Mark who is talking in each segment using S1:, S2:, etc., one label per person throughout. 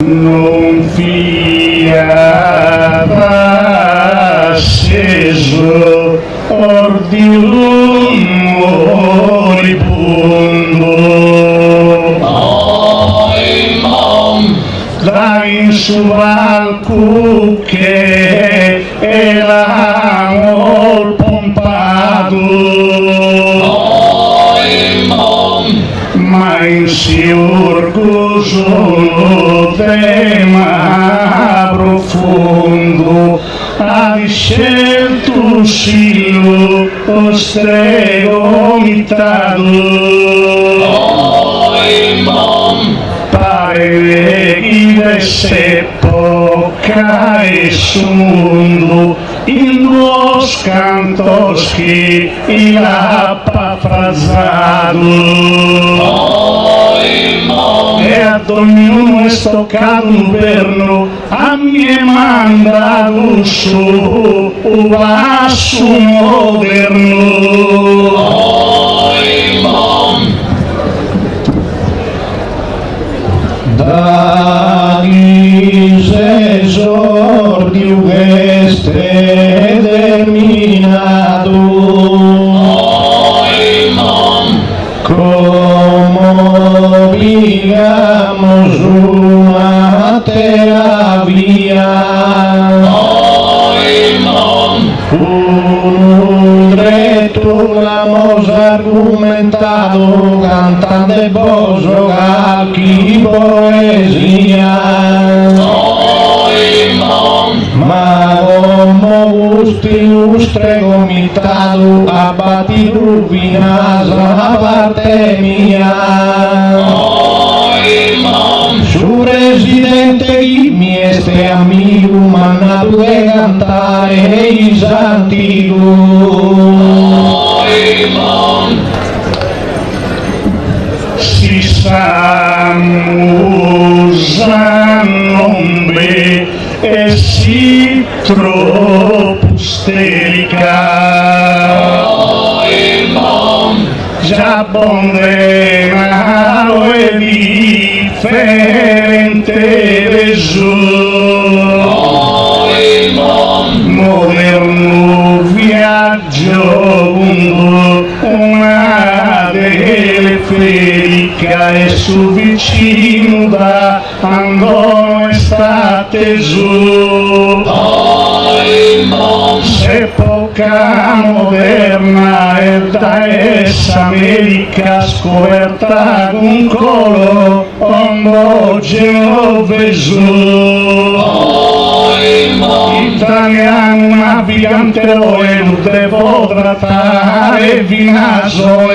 S1: Non fiava acceso or di un moribondo, là in su al cucche e l'amor pompato, ma in si orgoglioso tema profondo ha scelto silo ostregomitato, pare che se poca e sundo in dos cantos que il ha parafrasato, e ad ognuno è stoccato un verno, a me mandato su un vaso moderno. Da esordio este terminato, como digamos una terapia, un reto hemos argumentado cantante bozo aquí poesía, ma como gusti lustre gomitado abatido vinas a parte mía, su residente y mi este amigo manado de cantar es antiguo. Si samus a nombre e si tropusterica, già bondenaro e differente Gesù, moderno viaggio lungo una teleferica e su vicino da andò estate su, se poca moderna e da essa America scoperta un colo ondogeno italiano navigante e non devo trattare vinaso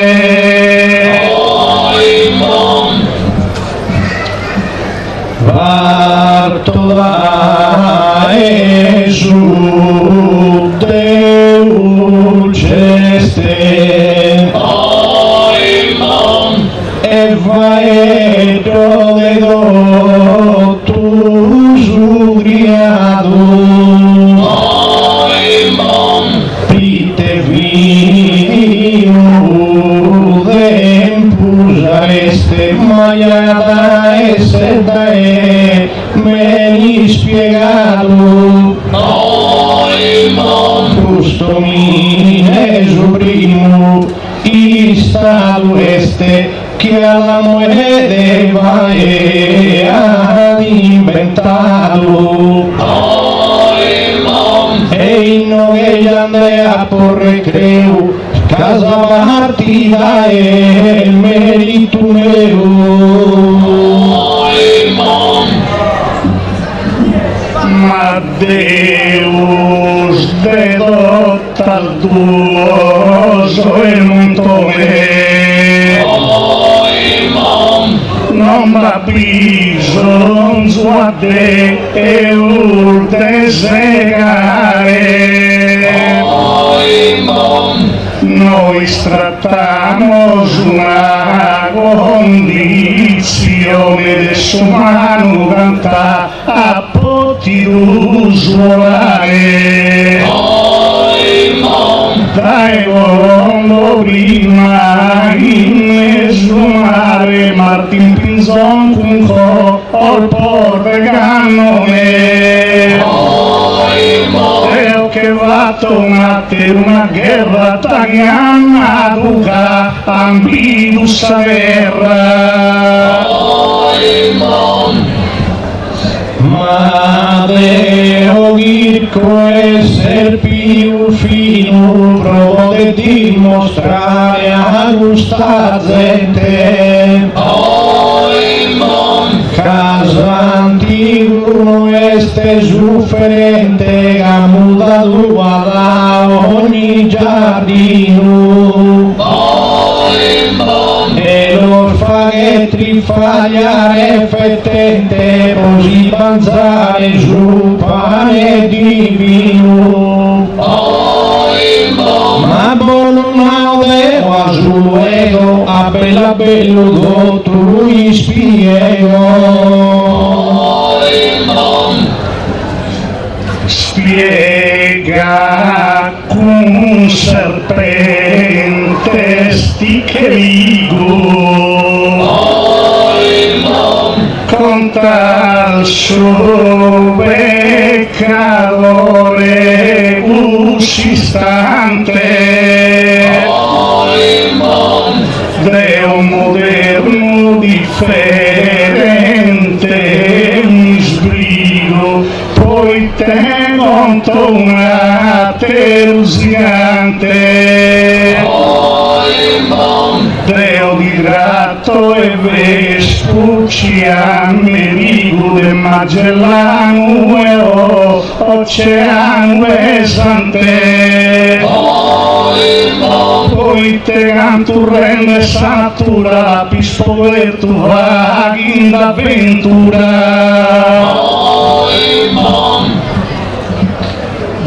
S1: varto da Gesù deuceste e vaedo de do tu sugriado, pite vino de empusa este maiada ese dae me spiegato, giusto mi esuprimo y stato este che alla muerte va e ha inventato, e non ella andrea por recreo casa partida e il merito meo, ma Deus dedota al duoso e montone, non va bisogno de eu desegare, noi trattamos una condizione dell'umano canta a poter usuare, dai volando prima in esumare Martin Pinzon con col porre fatto una guerra tagliana duca ambidus averra. Ma Deo Girco esser più fino provo de dimostrare a questa gente casa antico este sofferente camuda tua da ogni giardino e l'orfa che trifagliare fettente così panzare su pane divino ma buono devo su ego a bella bello tu gli spiega cum serpente stiche ligo con tal suo peccatore uscistante Deo moderno differente mi sbrigo poi te conto una terusiante Deo di gratto e vespucci Amerigo de Magellano e oceano pesante poi te canturrende satura pispo de tu vaghi d'avventura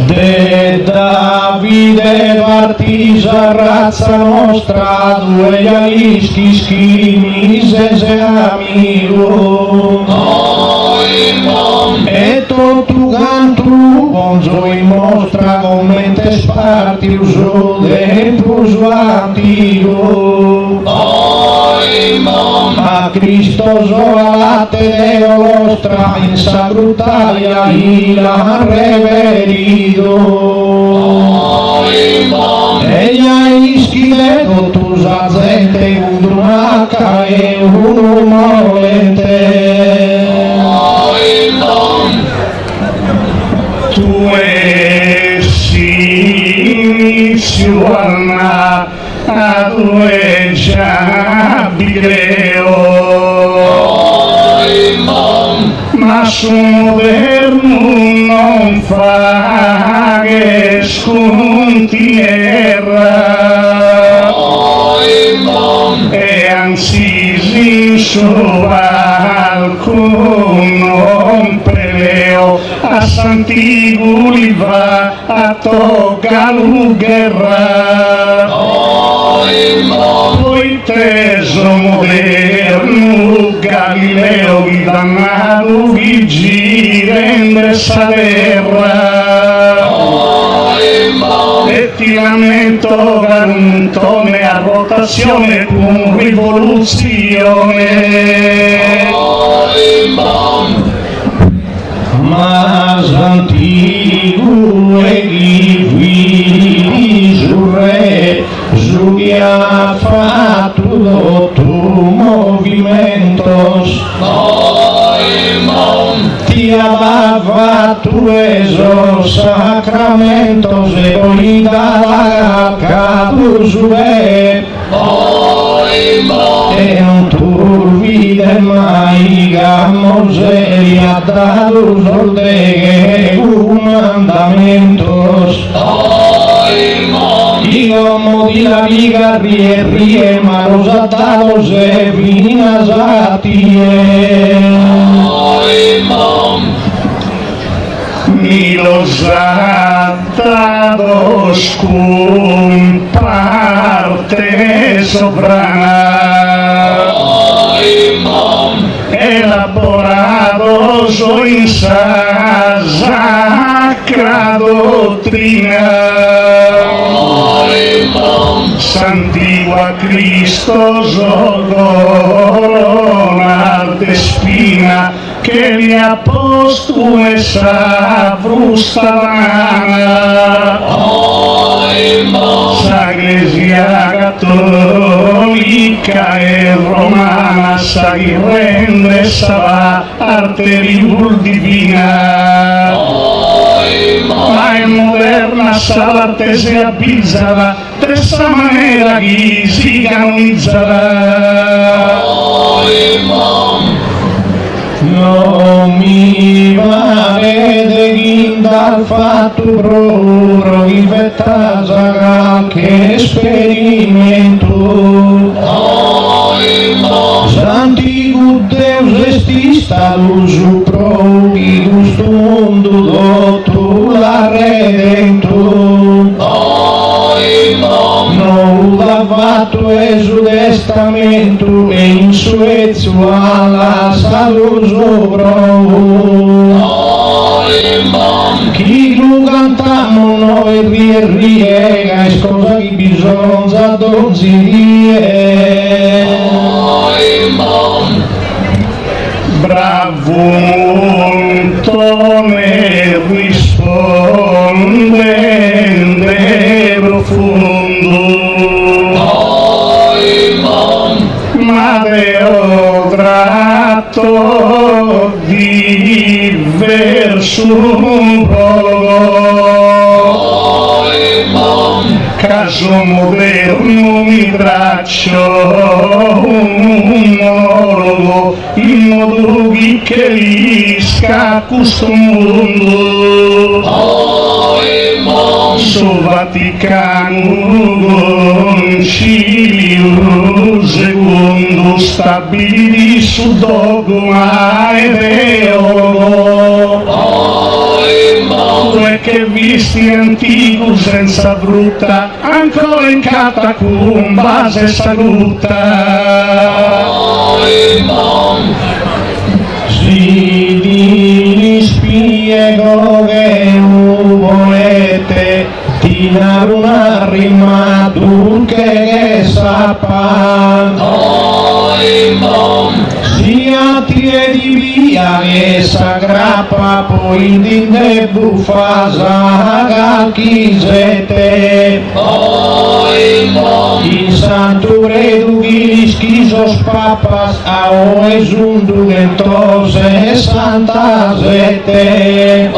S1: de Davide partisa razza nostra due ialischi schimi se amico e tu cantu bonzo in mostra commente sparti uso de plus antico a Cristo solate Deo nostra in sacrutalia ila reverido e gli ischi de tu gente udrumaca e unumolente tu essi inizio alma adue già bigreo ma su moderno non fa che scontierra e anzi in suo balcone non peleo a Sant'Iguli va a Togalugherra poi teso moderno Galileo vi dannato vi girende sa terra e ti lamento garantone a rotazione con rivoluzione ma antico e chi sul re su chi ha fatto tu movimentos ti ha fatto esos sacramentos e poi da capo su e non turvide mai gamoseri a dato solde comandamentos Digomo di la viga rie ma los atados e vinas atie mi los atados comparte sobrana elaborados en sacra doctrina Santigua Cristo corona de espina
S2: che li ha posto essa frustana. S'Eglesia cattolica e romana sa chi rende sa arte divina. Ma in moderna sa l'arte si avvisa de sta maniera chi si canonizzerà.
S1: Non mi pare che dal fatto proprio che fetta che esperimento Santico Deus esti stato su proprio questo mondo dotto la redento non l'ha fatto Esu testamento e in suezzo alla salvo sopra chi lo cantammo noi riega e cosa che bisogna donzie
S2: bravo Montone rispondente profondo ma deo tratto di verso prologo caso moderno mi traccio un monologo in modo che lisca questo mondo su Vaticano Concilio secondo stabiliti su dogma ed che visti antico senza brutta ancora in catacomba se saluta
S1: si ti spiego che volete tirare una rima che sappa sia di via che s'aggrappa poi di ne buffasa chi siete in santo credo chi schisos papas a esundu ventose santa sete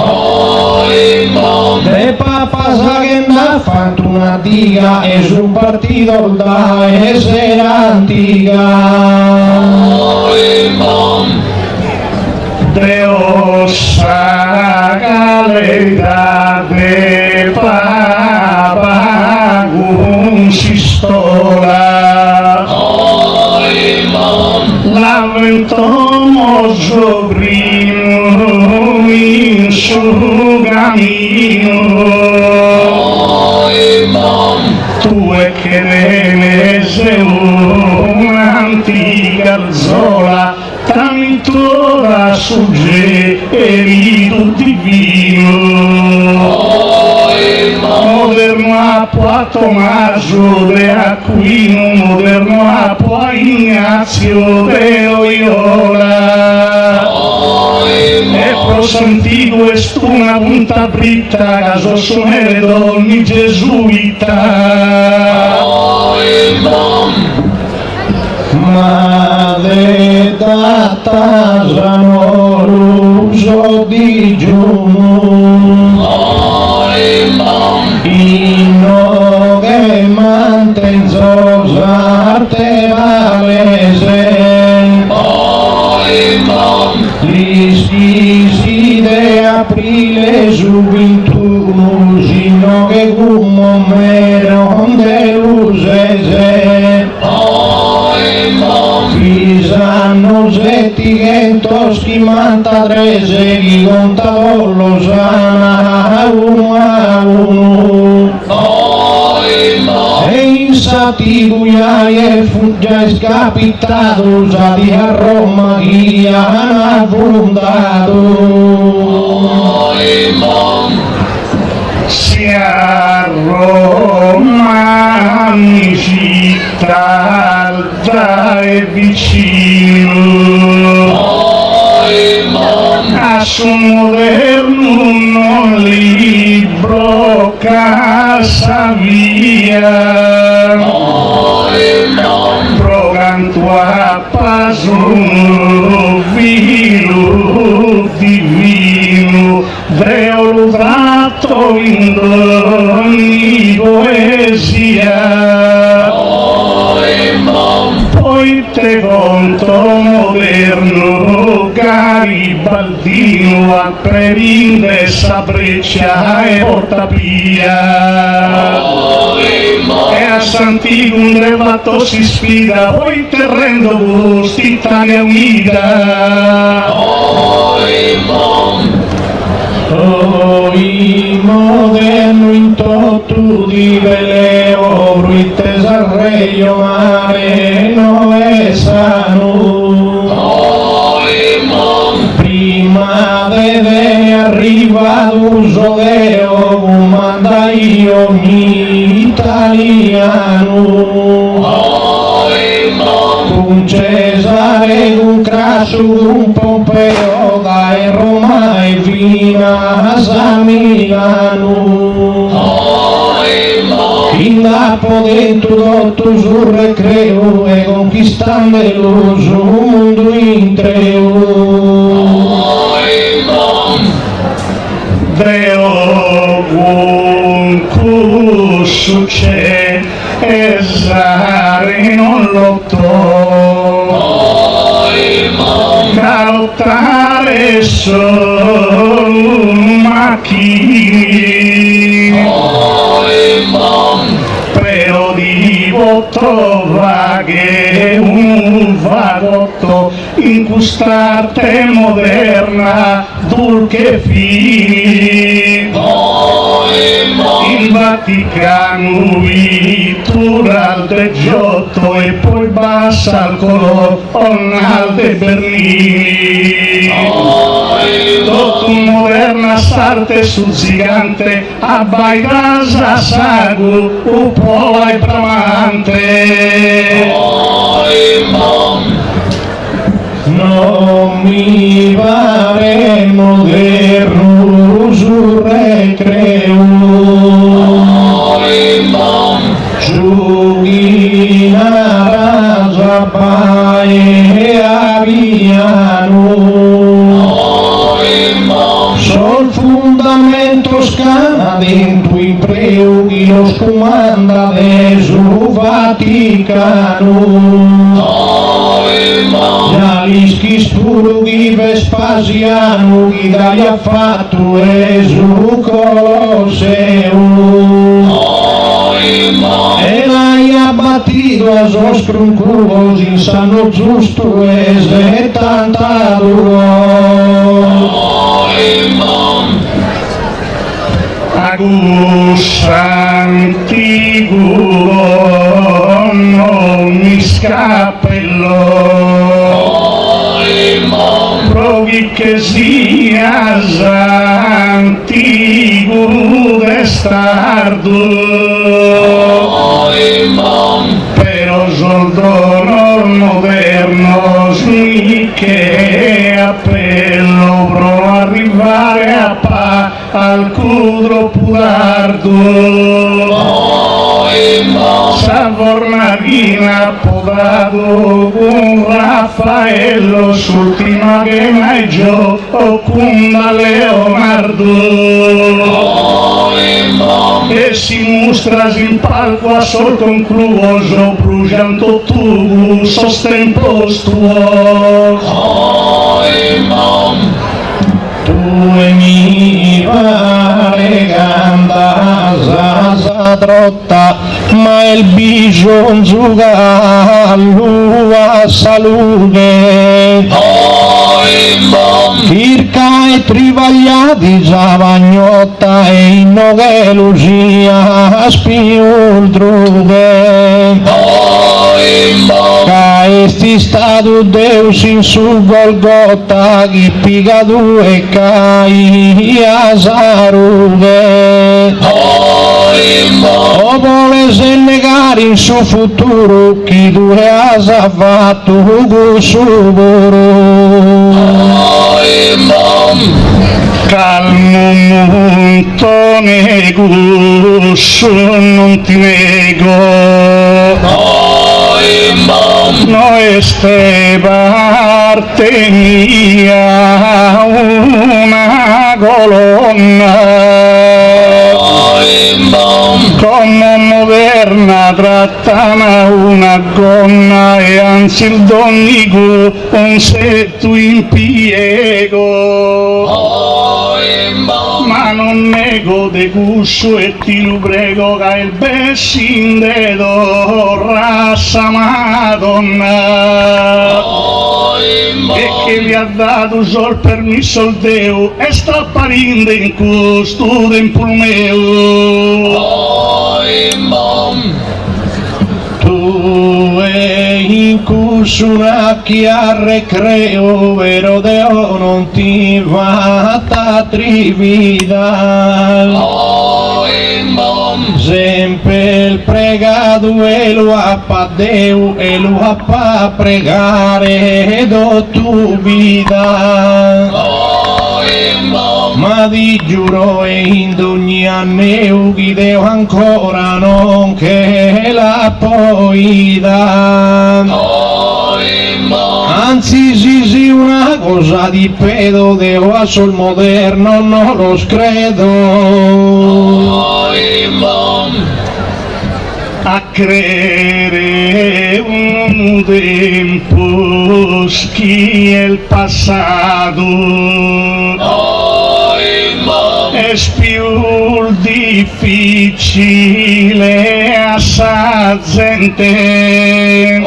S1: de papas che ha fatto una diga es un partito da essere antica
S2: Deus sagaleta de papa sistola l'avventomo sobrino in su cammino tu è che ne sei un'antica zola tramittora suggerito divino moderno Apo a Tommaso de Aquino moderno Apo a Ignazio de Loyola e prosantigo est una punta dritta caso sono donne gesuita
S1: ma de data sono l'uso di giuno inno che mantenzo arte valese l'istisi de aprile su 21 sino che come meron de lusese Pisano settigentos chimanta trese chi contavo lo sana uno a uno e in Satibuia e fu già scapitato usati a Roma chi ha fondato
S2: sia Roma mi città e vicino su un moderno libro casa via proganto a paso vino divino Deo lodato in ogni poesia poi te conto moderno garibaldino a previnde sa breccia e portapia e a Santigum levato si sfida poi terrendo gusti Italia unita
S1: Oi moderno in totu di veleo bruites al reio mare no esanu prima de arriva d'uso deo manda io mi italiano un Cesare, un Crasso, un Pompeo, dai Roma e fino a Milano. In Napo dentro tu sul recreo e conquistando lo mondo in treo.
S2: Deo un succede esare non lottò lottare solo macchini però di voto vaghe un vagotto in quest'arte moderna dulce fini il Vaticano vittura del Giotto e poi bassa al colore Onalde Bernini tutto moderna starte sul gigante a Baigasa Sagu un po' ai bramante
S1: non mi pare moderno sul recreo Giughina rasa pae aviano sol fundamento scana dentro in preughi lo scomanda de su Vaticano Jalischi spurughi Vespasiano chi dai ha fatto e su Colosseo e l'hai abbattito a so scrunculos in sanno giusto e 72
S2: Agus antiguo non mi scappello provi che sias antiguo destardo però soldono moderno sì che appello pro arrivare a pa al cudro pudardo Savornarina podato con Raffaello s'ultima che mai gioco con Leonardo e si mostra in palco a sol concluoso bruciando tu sostenposto
S1: tu e mi pare gamba sa trotta ma il bisogno gallo a salute Circa e trivagliati Zavagnotta e inno che Lucia spiul drughe Caesti stato Deus in su Golgotta chi pica due cai a sarughe o vuole se negare in suo futuro chi due ha fatto con suo
S2: Calmo molto negus, non ti nego. No este parte mia una colonna, come moderna trattana una gonna, e anzi il donico un setto impiego. Ma non nego de cuscio e ti lo prego che il bessin de razza Madonna, e che vi ha dato sol permesso il Deo e sta parinde in questo tempo meo.
S1: Tu in cusuna chi a recreo vero Deo non ti va a trivida, sempre il pregato e lo appa Deo e lo appa pregare do tu vita. Ma ti giuro e in ogni anno chi Deo ancora non che la poi dà. Anzi sì una cosa di pedo Deo a sol moderno non lo scredo.
S2: A credere un tempo chi è il passato è più difficile a gente,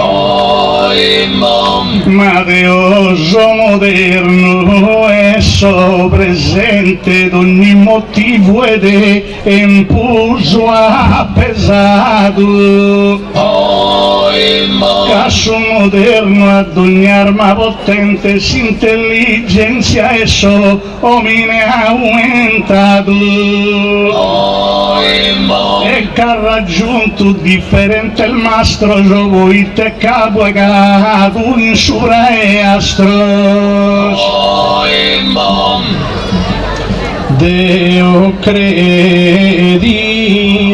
S2: ma Deo moderno è so presente d'ogni motivo ed è impulso appesato. Caso moderno ad ogni arma potente s'intelligenza e so omine aumentato, e che ha raggiunto differente il mastro gioco te capo e capo in sura e astros.
S1: Deo credi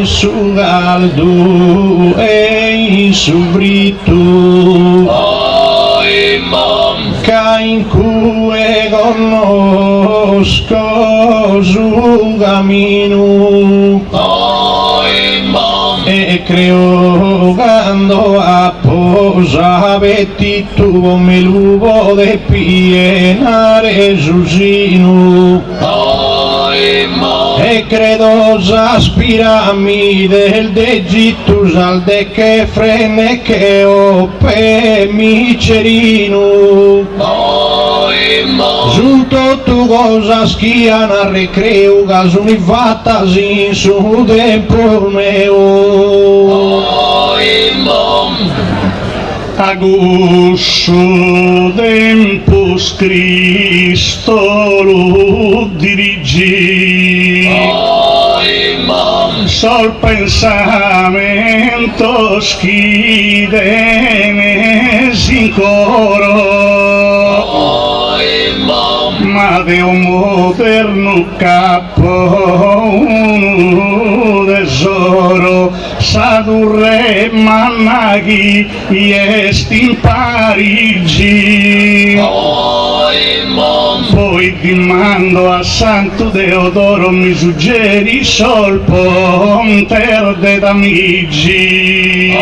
S1: su galdu e su brittu, ca in cui conosco su camino, e creo quando apposa vetti tu come lupo de pienare su sinu, e credo s'aspirami del degittus al de che frene che oppe micerino. Giunto tu cosa schiana recreo casuni fatta sin su tempo meo.
S2: A guscio tempus Cristo lo dirigi, sol pensamento schidene sin coro, ma Deo moderno capo un tesoro sadurre mannaghi est in Parigi. Poi ti mando a Santo Deodoro, mi suggeri sol ponter de d'amici.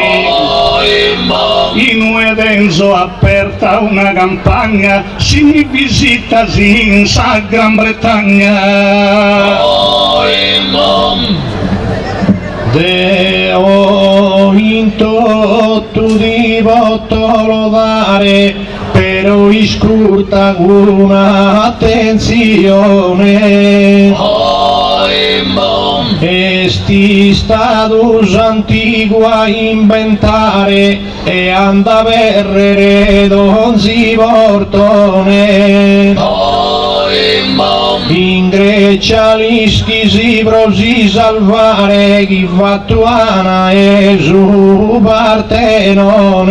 S2: In Uedenzo aperta una campagna, si mi visita in sa Gran Bretagna.
S1: Deo in tutto di voto dare, però iscurta una attenzione. Esti status antigua inventare e anda verrere donzi portone. In Grecia l'ischi si prosi salvare chi fattuana e su Partenone.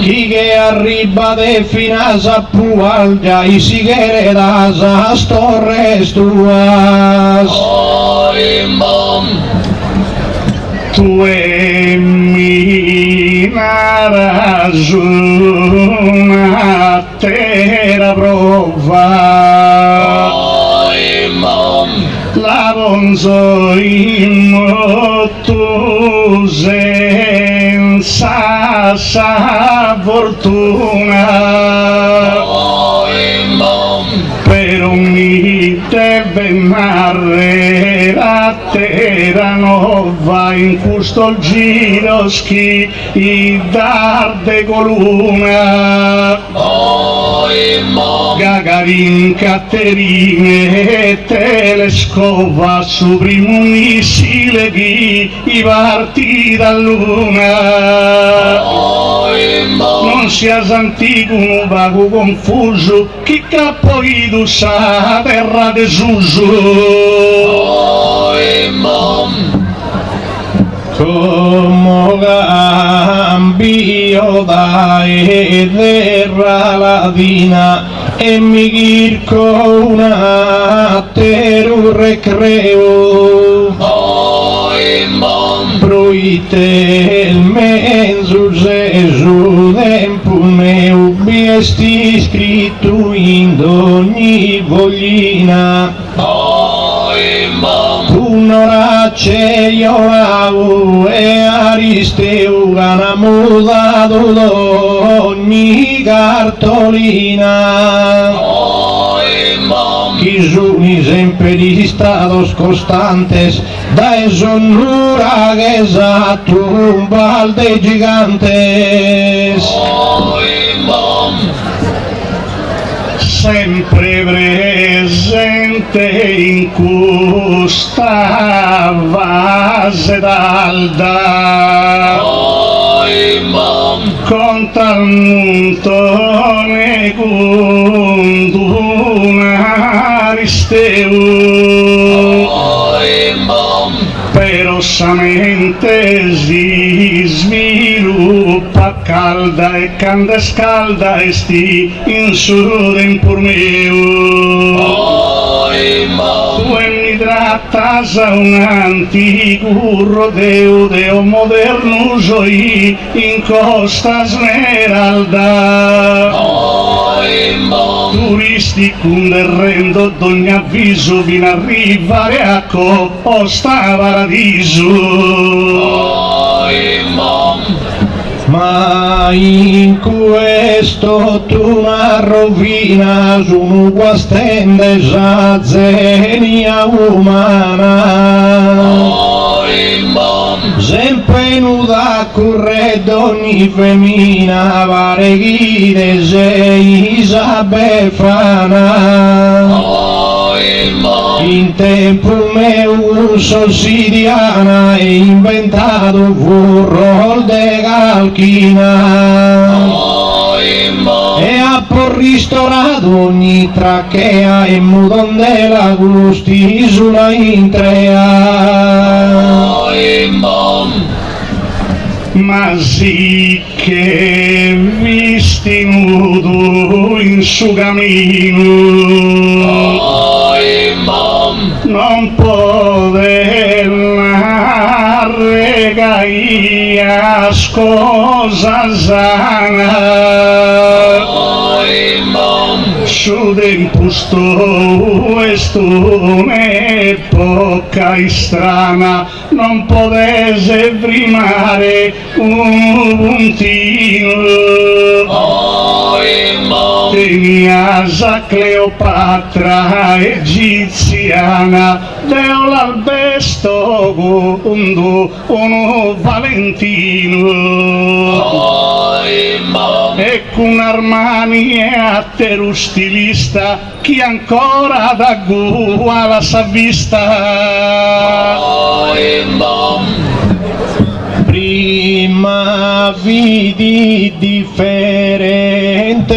S1: Chi che arriba de finas a Pualgia y sigueredas a torres tuas.
S2: Tu minarás una terra prova. La bonzo in tu senza sa fortuna. Però mi deve narrare la terra nuova in questo giro schi i darde coluna. Gagarin, Caterine e telescova su primo missile chi i parti da luna. Non sia antico un vago confuso chi capoidu sa terra desuso.
S1: Como cambio da terra ladina e mi girco una teru recreo. Proite il menzo Gesù tempul meu biesti scritto in ogni voglina. Un'ora c'è io e Aristeu gana mudato d'ogni cartolina. Chi sono sempre di stados costantes da esonura che esatto un balde gigantes.
S2: Sempre presente in questa vase d'alda, con tal montone con una Aristeu, perosamente si sviluppa calda e canda scalda e sti in su tempur meu. Tu mi trattas a un antico rodeo deo moderno joi in costa smeralda. Turisti con derrendo d'ogni avviso vino a arrivare a Costa Paradiso.
S1: Ma in questo tu una rovina su un guastende zazzenia umana. Sempre nuda corre d'ogni femmina vareghide sei Isabefana. In tempo meu sossidiana e inventato furro de calchina e ha por ristorato ogni trachea e mudon della gusti sulla intrea.
S2: Ma sì che visti nudo in su cammino non poter regaia cosa sana su tempus sto est un'epoca strana non potesse primare un puntino. Tenias a Cleopatra egiziana deo l'albesto gundo uno Valentino e con Armani e Atteru stilista chi ancora da Gua la sa vista.
S1: Prima vidi differente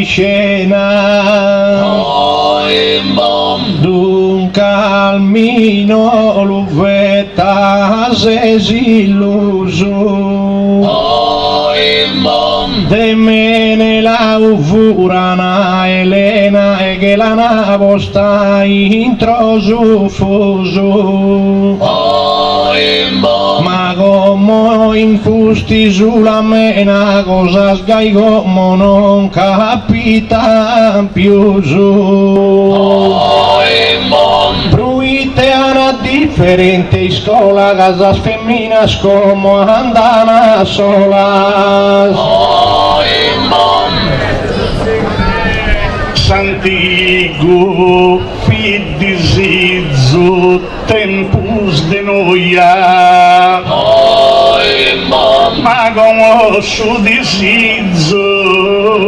S1: scena d'un calmino l'uvetta se si illuso de mene la ufurana Elena e che la navo sta intro fuso ma come infusti sulla mena cosa sgai come non capita più su Bruite una differente scuola casas femminas come andana solas
S2: Santigo fidisizo tempus de noia ma como su disizzo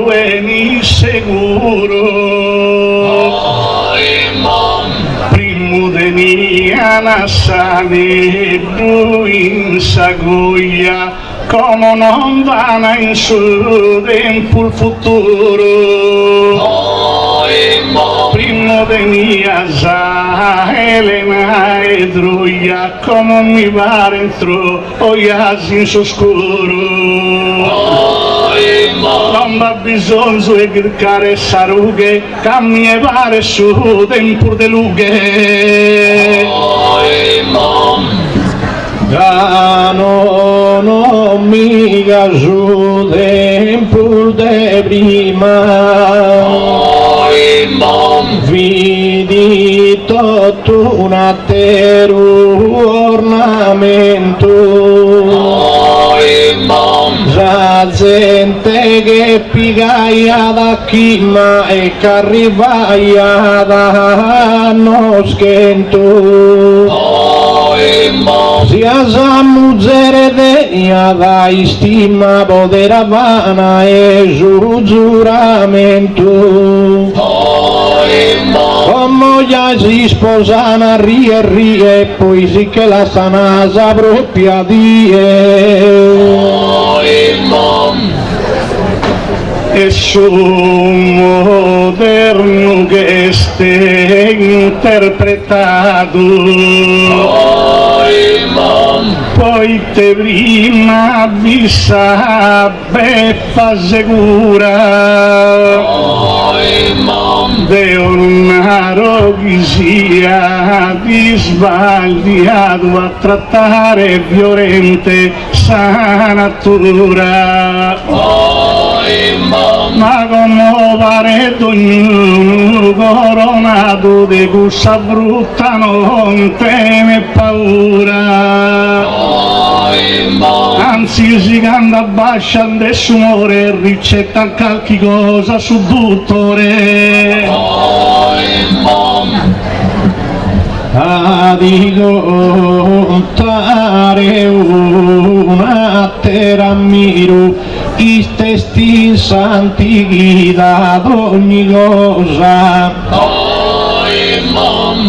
S2: veni seguro primo de mia nassane in sagoia come non vana in su tempo il futuro primo de mia sa Elena e Troia come mi va dentro oias in oscuro non va bisogno di cercare sarughe camminare su tempo de lughe
S1: da non mi gasu tempo de prima vidi tutto un attero ornamento la gente che pigaia da chima e che arrivaia da no schento sia zamuzzere deia da istima podera vana e giuramento come già si sposana rie e poi sì che la sanasa propria
S2: e su moderno che ste interpretato poi te prima vista beffa sicura de una roghisia di sbagliato a trattare violente sa natura ma come pare ognuno coronato di questa brutta non teme paura anzi si canta bascia adesso muore ricetta qualche cosa su dottore
S1: a di contare una terra ammiro i testi santi da ogni cosa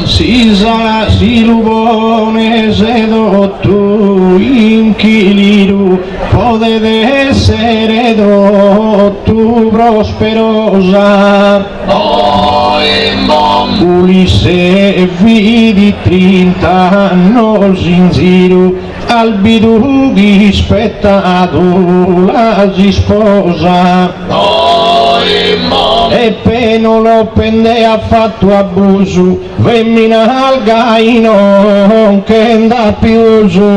S1: si sa si lupone sedotto inchiliro potete essere dotto prosperosa Ulisse vidi 30 anni in giro al bidughi spettato la si sposa e penolo pende ha fatto abuso femmina al gaino che anda più su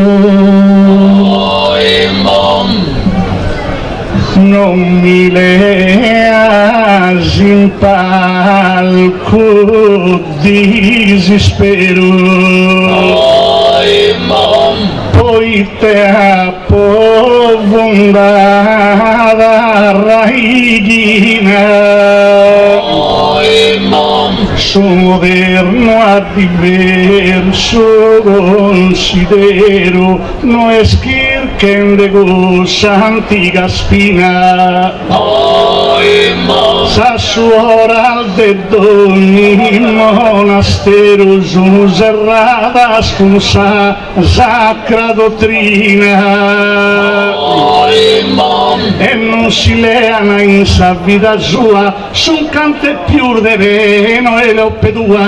S2: non mi leas in palco disispero poi te approvondata raigina su moderno a diverso considero no es che de cosa antica spina sa suora de ogni monastero sono serrata scusa sacra dottrina e non si leana in sa vita sua su cante più de veno e l'oppedua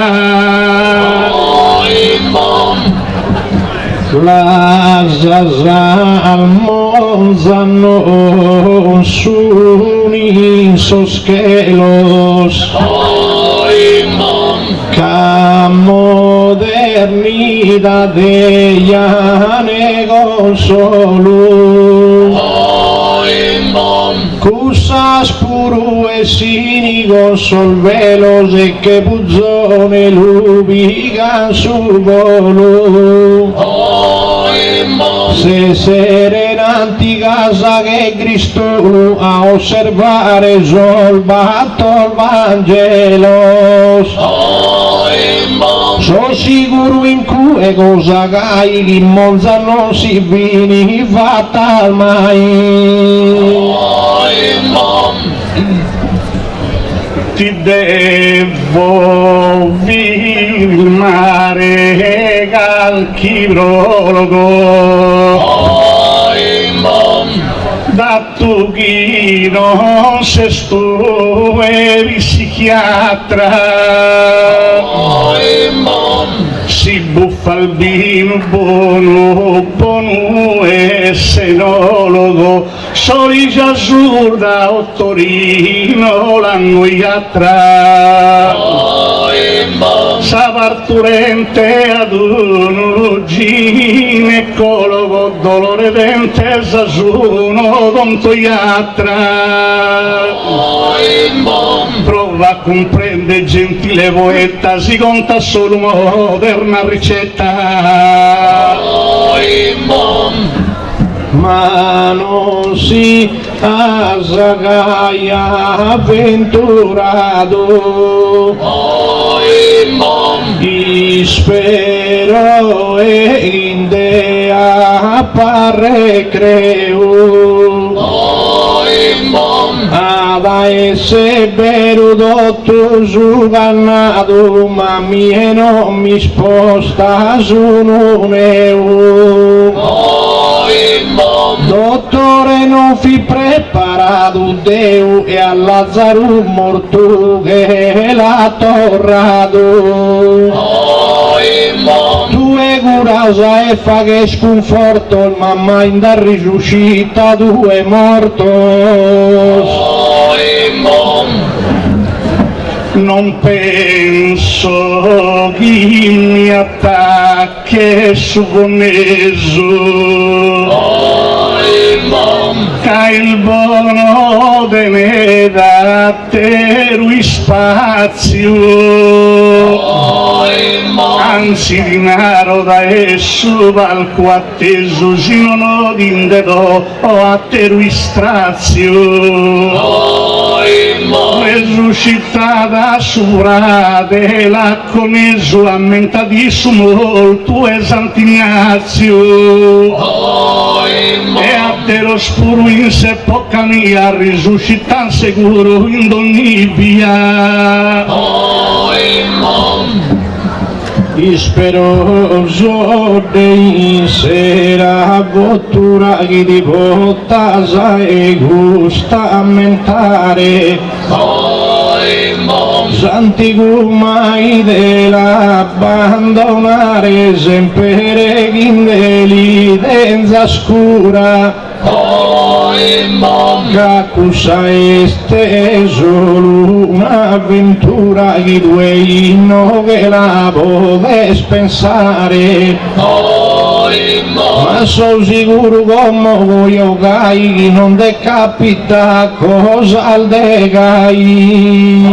S1: las almozano sunisos kelos ca modernidad de ya negosolu cusas puru e sinigo solvelos e che buzzone lubiga sul volo se serenanti casa che Cristo a osservare solvato il Vangelo sono sicuro in cui cosa gai in Monza non si vini fatta mai ti devo filmare calchirologo da tu chi non sei tu eri psichiatra si buffa il vino buono e senologo soli già assurda o Torino l'annoiatra savarturente ad un ginecologo dolore dente sasuno odontoiatra prova a comprendere gentile poeta si conta solo moderna ricetta ma non si asagaia avventurato spero e in dea appare creo ad essere beruto su gannato ma mie non mi sposta su un dottore non fi preparato Deo e a Lazzaro morto che l'ha torrato tu e curasa e fa che sconforto il mamma in da risuscita tu è morto non penso chi mi attacchi su conneso che il buono de me da te lui spazio anzi dinaro da esso valco atteso si non ho d'indedo a te lui strazio resuscitata surate la conneso ammenta di su molto e Sant'Ignazio e a te lo spuro in se poca mia risuscitan sicuro in ogni via isperoso dei sera bottura chi di bottasa e gusta a mentare santico mai dell'abbandonare sempre in dell'idenza scura Cacusa este solo un'avventura chi due inno che la podes pensare ma sono sicuro come voglio gai non te capita cosa al de gai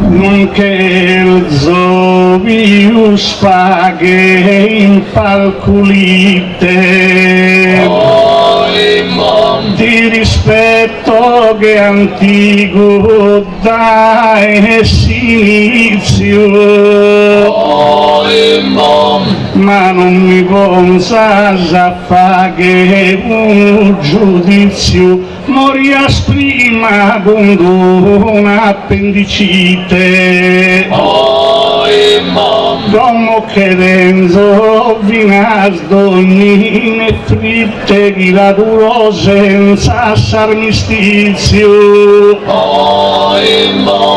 S1: non che il zovius paghe in palculite di rispetto che antico dai inizio ma non mi pensa a fare un giudizio morias prima con un'appendicite come che dentro vinas donnine fritte chi la durò senza s'armistizio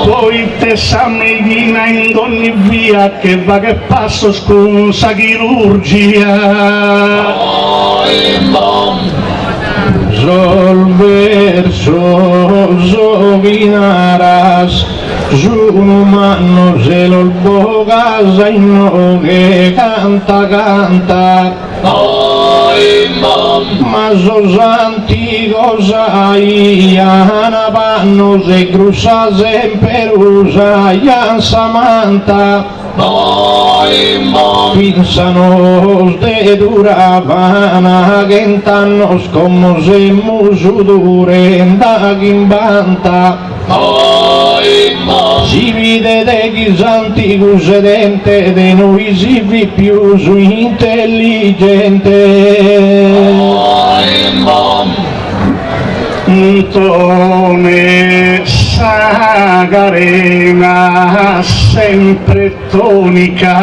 S2: poi te sa medina in ogni via che va che passo scusa chirurgia.
S1: Sol verso zovinaras, Zunumano zelol boga zaino che canta. Ma sos antigos aian vannos e grusa semperusa ian samanta. Pinsanos de duravana gentannos como se musudurenda gimbanta. Si vide de gis antigus sedente de noi si vi più intelligente.
S2: Tone sagarena sempre tonica,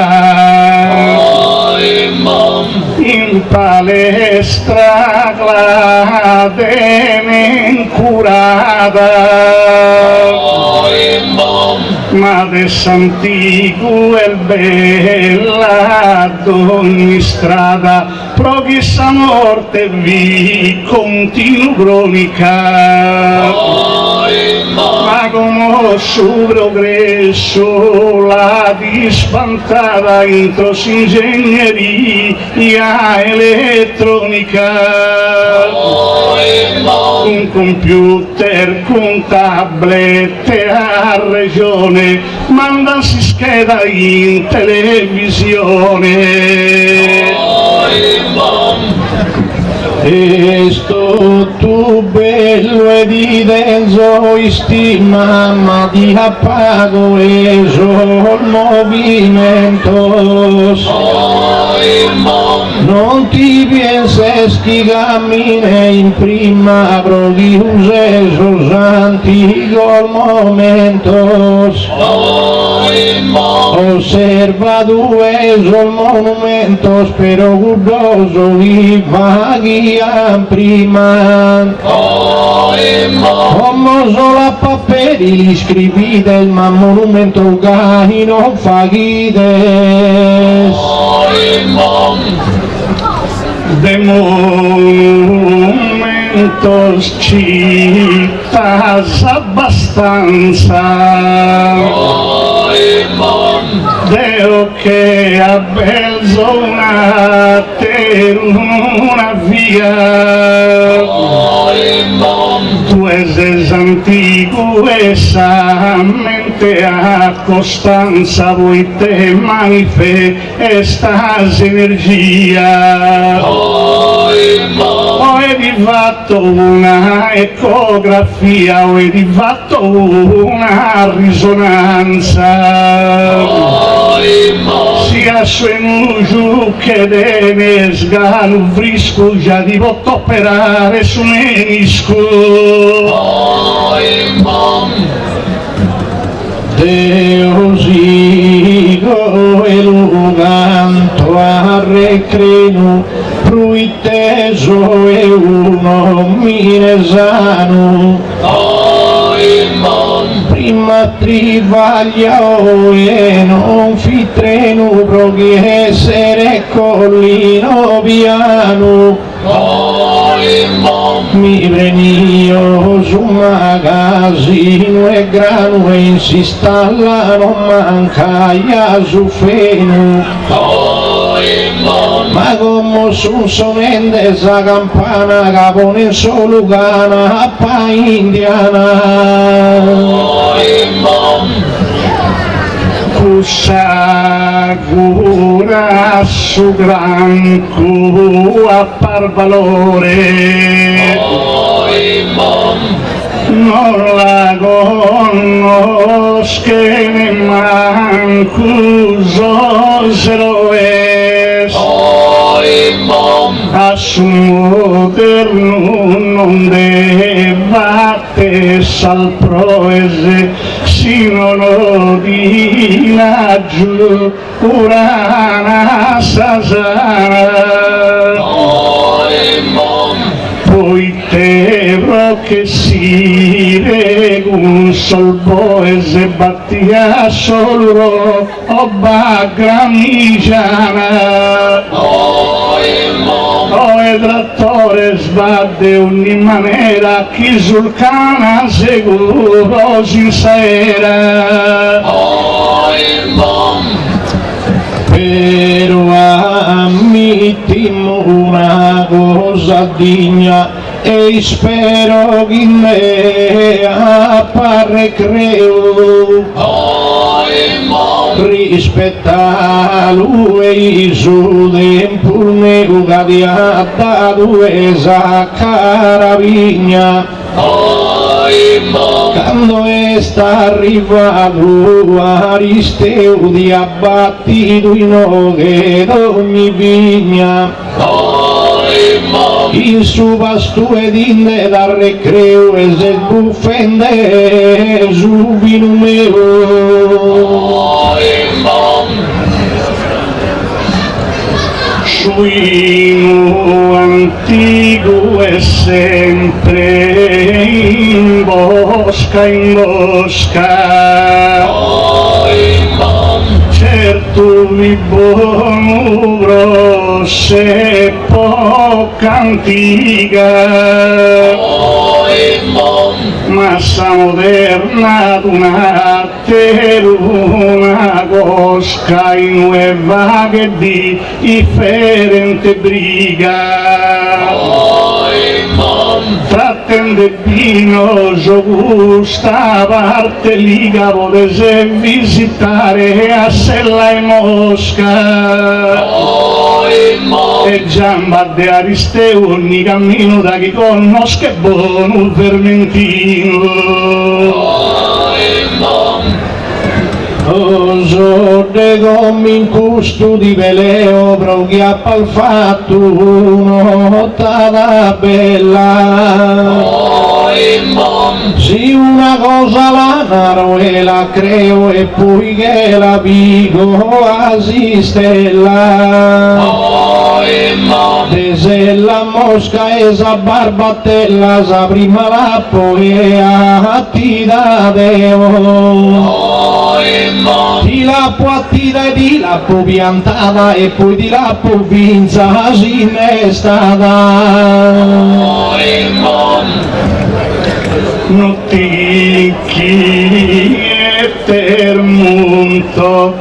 S2: in palestra gladene incurada, ma de s'antico el bella d'ogni strada, provi sa morte vi continu cronica. Ma come su progresso la dispantata intro ingegneria elettronica, un computer con tablet a regione mandansi scheda in televisione.
S1: Esto tu bello e di denso istima, ma di appago e sol movimientos. Non ti pienses que camine in prima prodius esos antigos momentos. Observa esos monumentos, pero gustoso y vaguían prima. Como sola paperi iscrivides, ma monumento gai non faghides.
S2: De monumentos citas abbastanza, Deo che a bel zona ter una via, tu eses antico esa mente a costanza, voi te manife estas energia. Ho fatto una ecografia, ho fatto una risonanza, sia su che denes galu frisco già di botto operare su menisco.
S1: Deus igo eluganto a recreno, fruiteso e uno minesano. Prima trivaglia e non fi treno, proghi essere collino piano. Mi prenio su magazzino e grano e insistalla non mancaia su feno. Ma come su sonende sa campana capone in solo cana a pa indiana.
S2: Sagura su granco a par valore, non la conosco ne manco se lo è. A su moderno non debate sal proese, sino lo di laggiù urana sasana. Poi te
S1: che si regun sol boe se battia solo obba gramigiana e trattore sbadde ogni maniera chi sul cana sicuro sincera però ammettimo una cosa digna e spero che me appare creo rispetta lui su tempo nego che ti ha dato esa carabigna quando è arrivato Aristeo di abbattito in oghe d'ogni vigna in su pastue dinde dal recreo e se buffende su vino meo suino antico e sempre in bosca certo mi buono grosse poca antica massa moderna d'una teruna cosca in nuova che di differente briga trattende vino questa parte liga potesse visitare a Sella e Mosca e giamba de Aristeo ogni cammino da chi conosca è buono vermentino Oso come in custo di veleo prochiappa al fatto un'ottava bella sì una cosa la naro e la creo e poi che la pico assistella se la mosca e sa barbatella sa prima la poi attida deo di lappo attida e di lappo piantata e poi di lappo vinza si innestata notti chi e termunto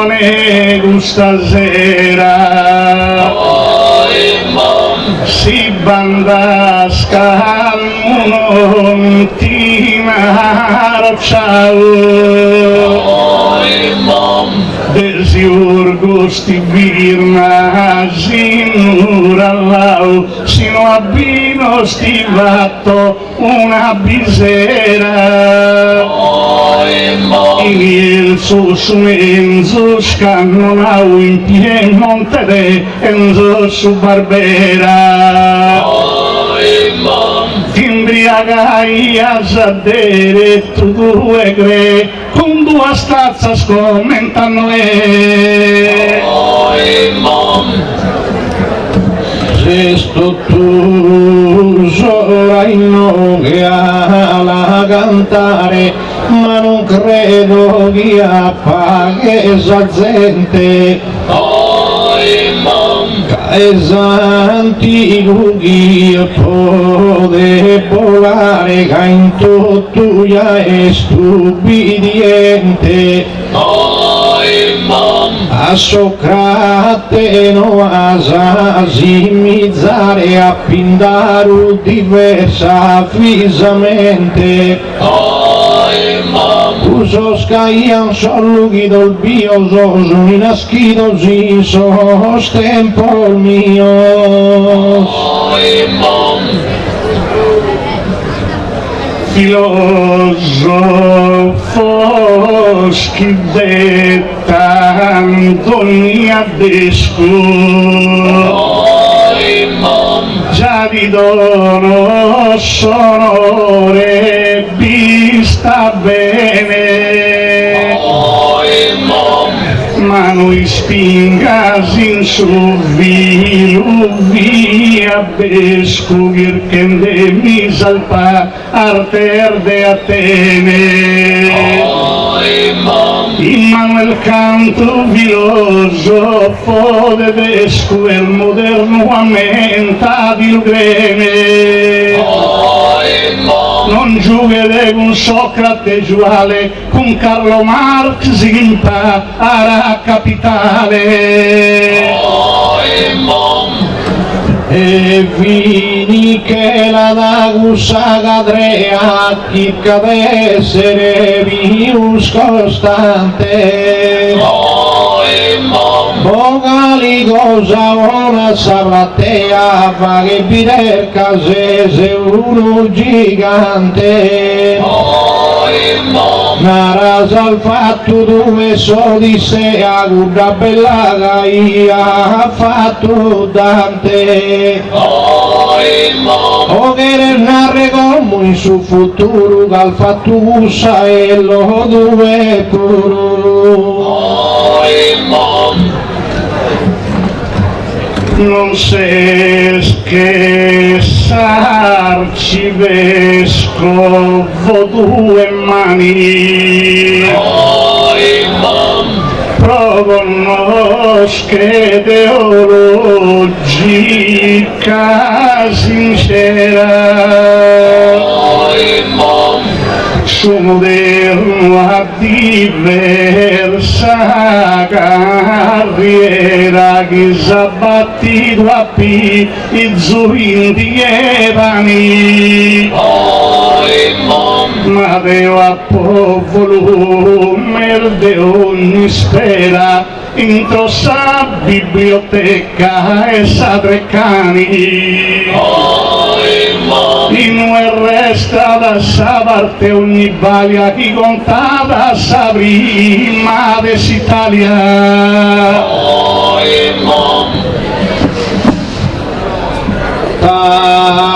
S1: ne gusta sera si bandasca al monontima ciao desiurgo sti birna sinurallau sino a vino stivato una bisera in il susmenzo scannonau in Piemonte de enzo su Barbera t'imbriagai a sadere tu due gre con due stazza scommentano se sto tu sola in noghe alla cantare ma non credo che appaghe esa gente antico che può volare che in tutto è stupidente a Socrate no a simizzare a pindare diversa fisamente uso scaian solo chi dol bio sono inaschido si so tempo mio filosofo schidetta Antonia Desco già vi dono sonore vista bene
S2: ma noi spingas in su via bescu virkende mi salpa arter de Atene. Immanuel canto filosofo de vescu el moderno aumenta di lugreme. Non giughe con Socrate giuale, con Carlo Marx impa ara capitale.
S1: E vini che la dagusa cadrea, chi cadessere virus costante. Vocali cosa una sabatea, fa che vider casese uno gigante. Naras al fatto dove s'Odissea, una bella gaia ha fatto Dante. O che narre come in suo futuro, che al fatto usa e lo dove puro.
S2: Non ses che s'arcivescovo due mani proconosche teologica sincera su moderno a diversa carriera che s'abbattito a pizzo indievani ma Deo a popolo merde ogni spera intro sa biblioteca e sa Treccani in un resta da sa parte ogni balia chi contata sa prima d'Italia.
S1: Talia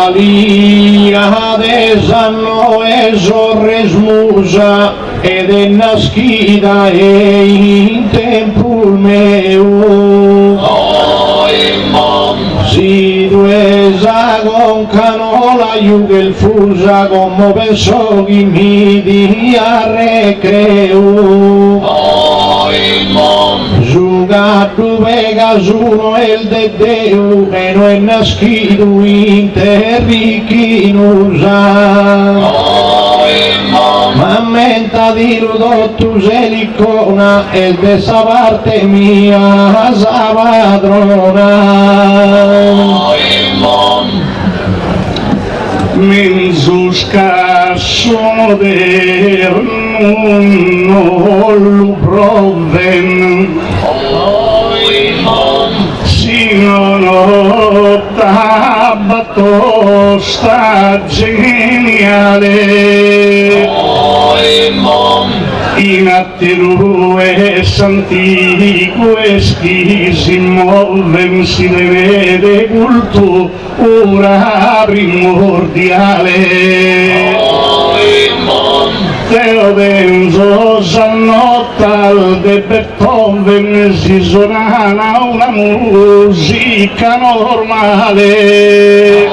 S1: desanno e sorresmusa ed è naschida e in tempul meu si duesa con canola iugel fusa come penso che mi dia recreo giugato Pegasuno e il Dedeu e non è nascido in terrichinusa ma menta di Rudottu Selicona e de sa parte mia sa padrona
S2: Menzuska moderno non proven sino nota batosta geniale in atterue santique schisi muoven si vede cultura primordiale Teo Denzo Zannotal de Beethoven si suonava una musica normale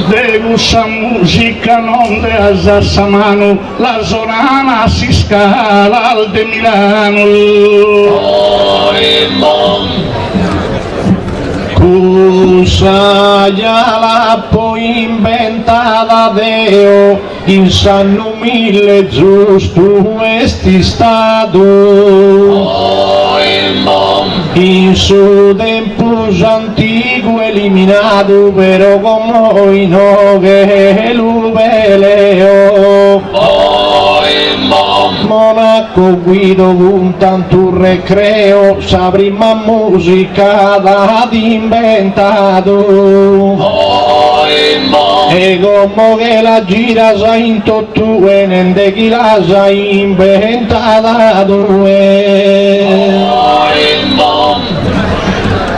S2: de questa musica non de Asassamano la sonana si scala al de Milano
S1: Cusa già l'ha poi inventata Deo in sanno mille giusto esti stato in su tempo antico eliminato però come no che l'ubeleo Monaco Guido con tanto recreo sa prima musica da inventato e come che la gira sa in tottu e nende chi la sa inventata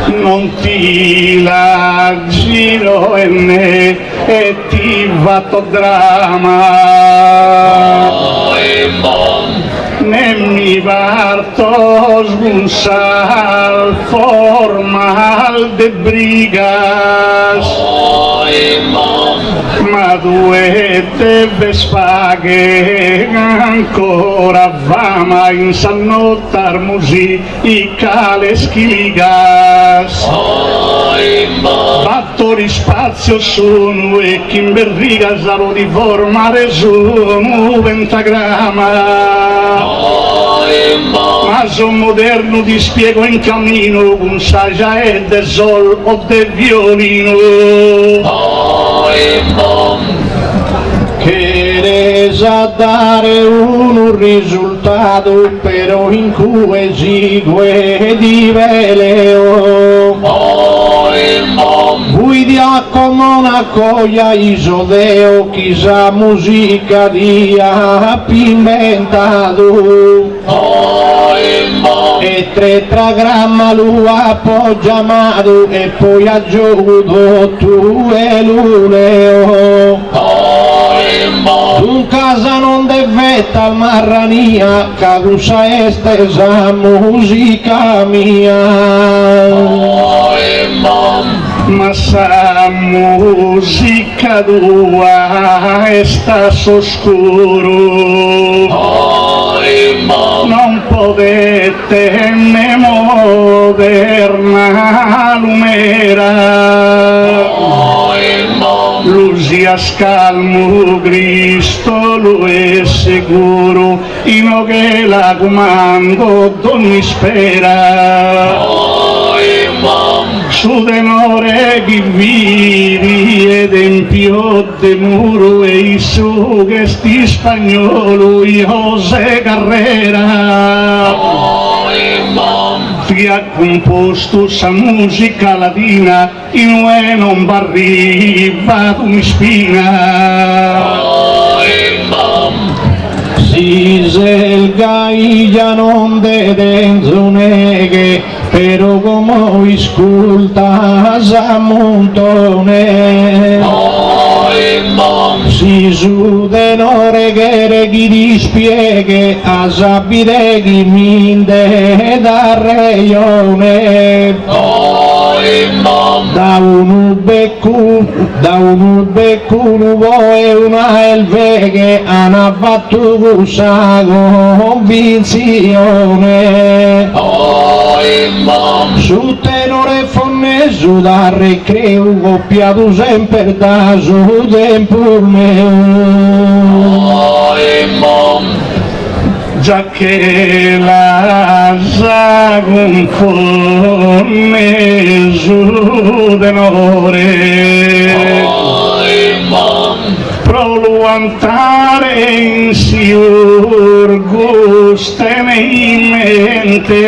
S2: non ti la giro e ne e ti fatto dramma ne mi parto sal formal de brigas, ma duete vespaghe ancora vama in sannottar musi i cales chiligas. Fattori spazio sono e Kimberriga saro di formare sono 20 gramma. Ma son moderno di spiego in cammino con sagia e de sol o de violino.
S1: Quieres a dare un risultato però in cui esigue di veleo. Guidia con una coia isodeo chissà musica di inventato. E 3 gramma lui appoggiamato e poi aggiunto tu e l'uleo. Un casa non devetta al marrania, cadusa estesa musica mia.
S2: Ma sa musica tua sta oscuro, non potete ne moderna lumera. Lusia scalmo Cristo lo è sicuro, ino che la comando ogni spera. Su denore chi vivi ed empio de muro e su che sti spagnolo José Carrera. Chi ha composto sa musica latina in ue non barriva tu spina.
S1: Si selga ya non de denzo neghe però come isculta sa montone. Si su denore che chi dispieghe a sapere chi minde da reione. Da un beccuno vuoi una elveghe hanno fatto questa convinzione. Su tenore fonneso da recreo coppiato sempre da su tempo mio.
S2: Già che la sa confonne su denore, proluantare in siur gustene in mente,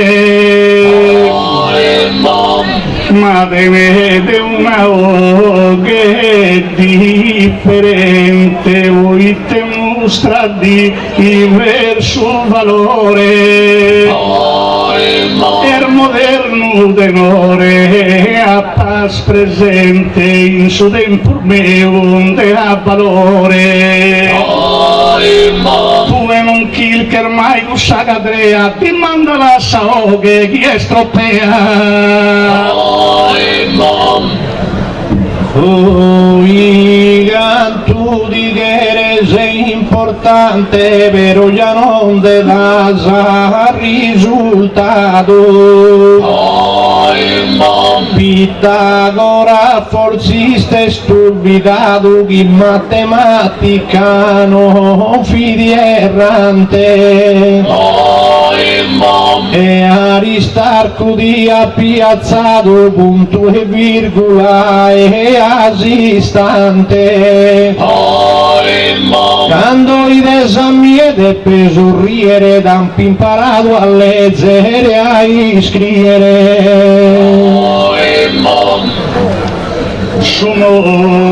S2: ma tenete una voce differente, voi te mostra di diverso valore. Er moderno denore a pas presente in su tempo mio onde ha valore. Tu e non kill che ormai non sa cadrea ti manda la saoghe chi è stropea.
S1: I canto di che sei importante però già non te dà risultato. Pitagora forse stupidato chi matematica non fidi errante. E Aristarco di ha piazzato punto e virgola e assistante. Quando i esami ed per sorridere da un imparato a leggere e a scrivere.
S2: Sono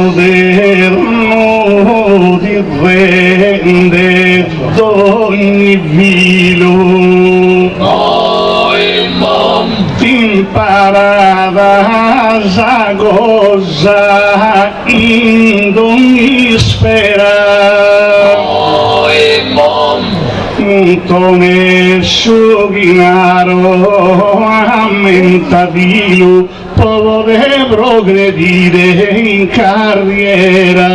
S2: moderno di rende d'ogni vilo, imparava sa cosa in ogni sfera. montone scioghinaro ammentativo potrei progredire in carriera.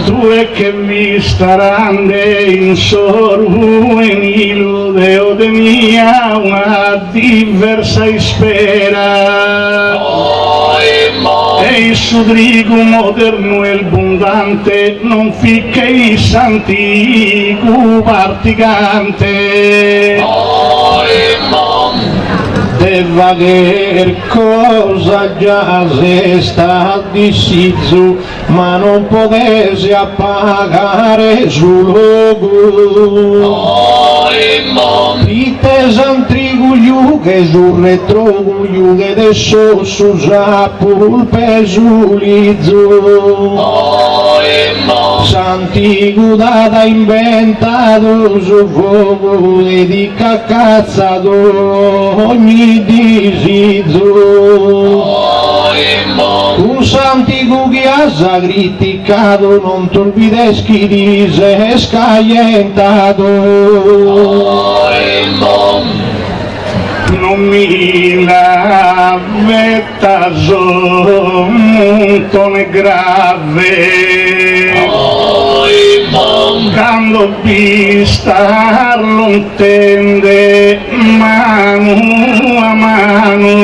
S2: Tu è che mi starande in sorvenilo deo de mia una diversa spera. E il sudrigo moderno e abbondante non ficca i santico particante.
S1: Deva che cosa già se sta deciso, ma non potesse appagare sul luogo. Pite santrigu che sul retrogu che adesso su sapul pesulizzo. Santigu data inventato su fuoco e di cacazzato ogni disizzo. Un santigu che ha sacrificato non tolvideschi di se scaglientato.
S2: Non mi lavetta montone grave, quando vista lontende mano a mano.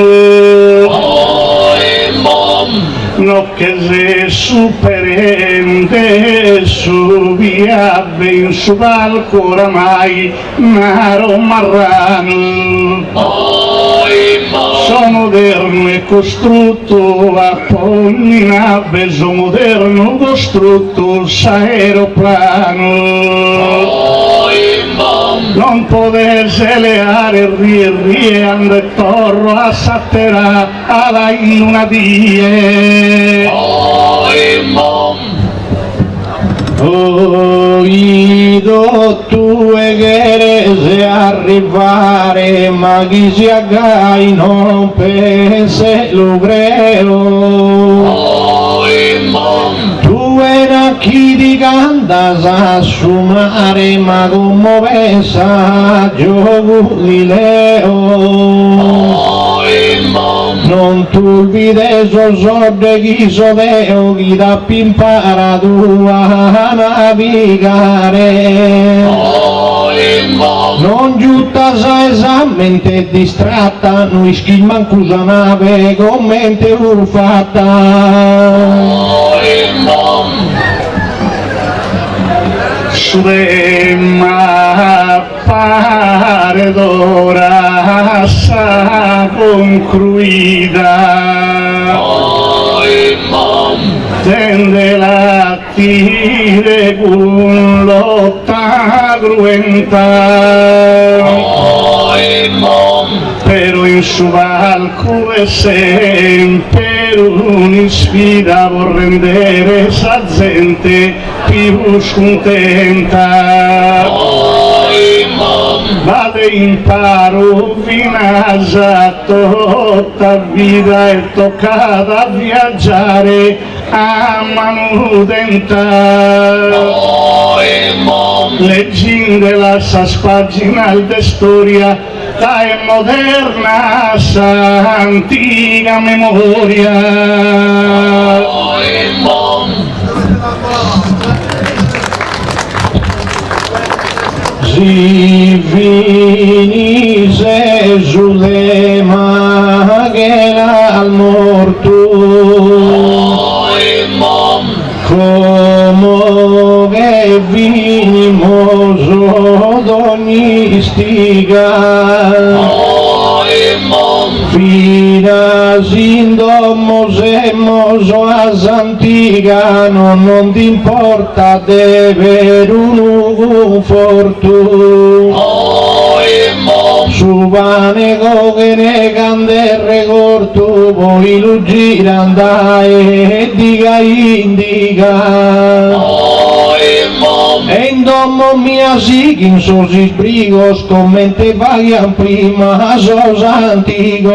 S2: No che se superende su via ben su palco oramai naro marrano. Sono moderno e costrutto a ogni nave, sono moderno costrutto s'aeroplano. Non potesse leare rie and torro a satterà alla in una die.
S1: Oido tu e che arrivare, ma chi si aggai non pensa lo creo. Tu era chi ti canta sa assumare, ma come pensa gioco di Leo. Non tu vide so de chi so deo, chi da imparato a navigare. Non giutta sa esamente distratta, noi schimman sa nave commente urfatta.
S2: Sudemma pare d'ora sa concluida, tende la tire con lotta cruenta, però in su valco è sempre un'isfida vor rendere sa gente più scontenta. Vade imparo finasa tutta vita è toccata a viaggiare a manudenta. Legginde la sa pagina de storia da è moderna sa antica memoria.
S1: Si finisse sulle maghe al morto, come che vinimoso d'ogni stiga. Fina sindomo semmoso a Santiga, non ti importa di avere un conforto. Su panego che ne candere corto, poi lo gira andare e dica indica. E in domo mia sì che in so si sbrigo, scommente paghiam prima so santico.